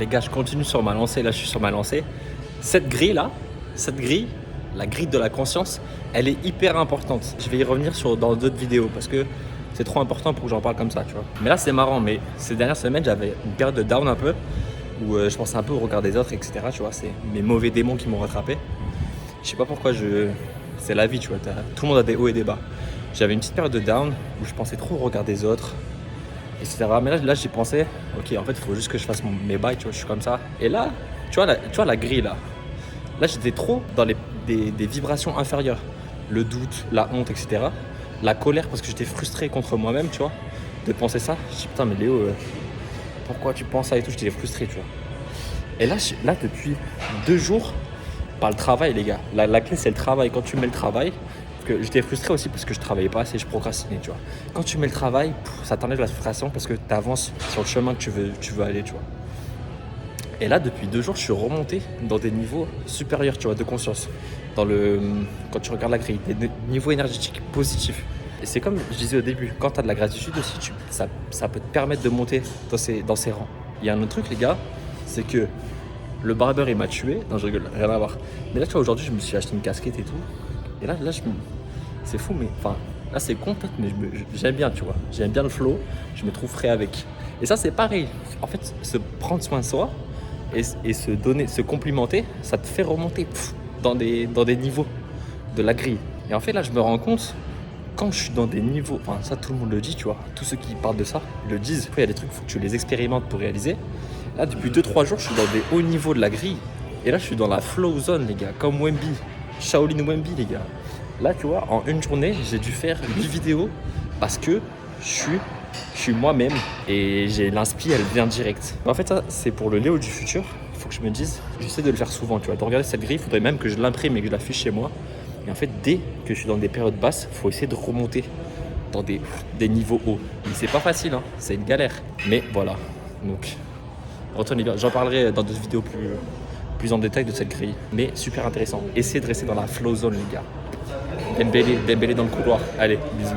Les gars, je continue sur ma lancée. Là, je suis sur ma lancée. Cette grille, la grille de la conscience, elle est hyper importante. Je vais y revenir dans d'autres vidéos parce que c'est trop important pour que j'en parle comme ça, tu vois. Mais là, c'est marrant. Mais ces dernières semaines, j'avais une période de down un peu où je pensais un peu au regard des autres, etc. Tu vois, c'est mes mauvais démons qui m'ont rattrapé. Je sais pas pourquoi c'est la vie, tu vois. Tout le monde a des hauts et des bas. J'avais une petite période de down où je pensais trop au regard des autres, etc. Mais là j'ai pensé, ok, en fait, il faut juste que je fasse mes bails, tu vois, je suis comme ça. Et là, tu vois la grille, là, j'étais trop dans des vibrations inférieures. Le doute, la honte, etc. La colère, parce que j'étais frustré contre moi-même, tu vois, de penser ça. Je dis, putain, mais Léo, pourquoi tu penses ça et tout, j'étais frustré, tu vois. Et là, depuis 2 jours, par le travail, les gars. La clé, c'est le travail. Quand tu mets le travail, parce que j'étais frustré aussi parce que je travaillais pas assez, je procrastinais, tu vois. Quand tu mets le travail, ça t'enlève la frustration parce que tu avances sur le chemin que tu veux aller, tu vois. Et là, depuis 2 jours, je suis remonté dans des niveaux supérieurs, tu vois, de conscience. Quand tu regardes la grille, des niveaux énergétiques positifs. Et c'est comme je disais au début, quand tu as de la gratitude aussi, ça peut te permettre de monter dans ces rangs. Il y a un autre truc, les gars, c'est que le barbeur, il m'a tué. Non, je rigole, rien à voir. Mais là, tu vois, aujourd'hui, je me suis acheté une casquette et tout. Et là c'est fou, mais enfin, là, c'est con peut-être, mais j'aime bien, tu vois. J'aime bien le flow, je me trouve frais avec. Et ça, c'est pareil. En fait, se prendre soin de soi et se complimenter, ça te fait remonter dans des niveaux de la grille. Et en fait, là, je me rends compte, quand je suis dans des niveaux, enfin, ça, tout le monde le dit, tu vois. Tous ceux qui parlent de ça, ils le disent. Après, il y a des trucs, il faut que tu les expérimentes pour réaliser. Là, depuis 2-3 jours, je suis dans des hauts niveaux de la grille. Et là, je suis dans la flow zone, les gars, comme Wemby. Shaolin Wemby, les gars. Là, tu vois, en une journée, j'ai dû faire 8 vidéos parce que je suis moi-même et j'ai l'inspi, elle vient direct. En fait, ça, c'est pour le Léo du futur. Il faut que je me dise, j'essaie de le faire souvent, tu vois. De regarder cette grille, il faudrait même que je l'imprime et que je l'affiche chez moi. Et en fait, dès que je suis dans des périodes basses, il faut essayer de remonter dans des niveaux hauts. Et c'est pas facile, hein, c'est une galère. Mais voilà, donc... Retenez bien, j'en parlerai dans d'autres vidéos plus en détail de cette grille. Mais super intéressant. Essayez de rester dans la flow zone, les gars. Dembélé dans le couloir. Allez, bisous.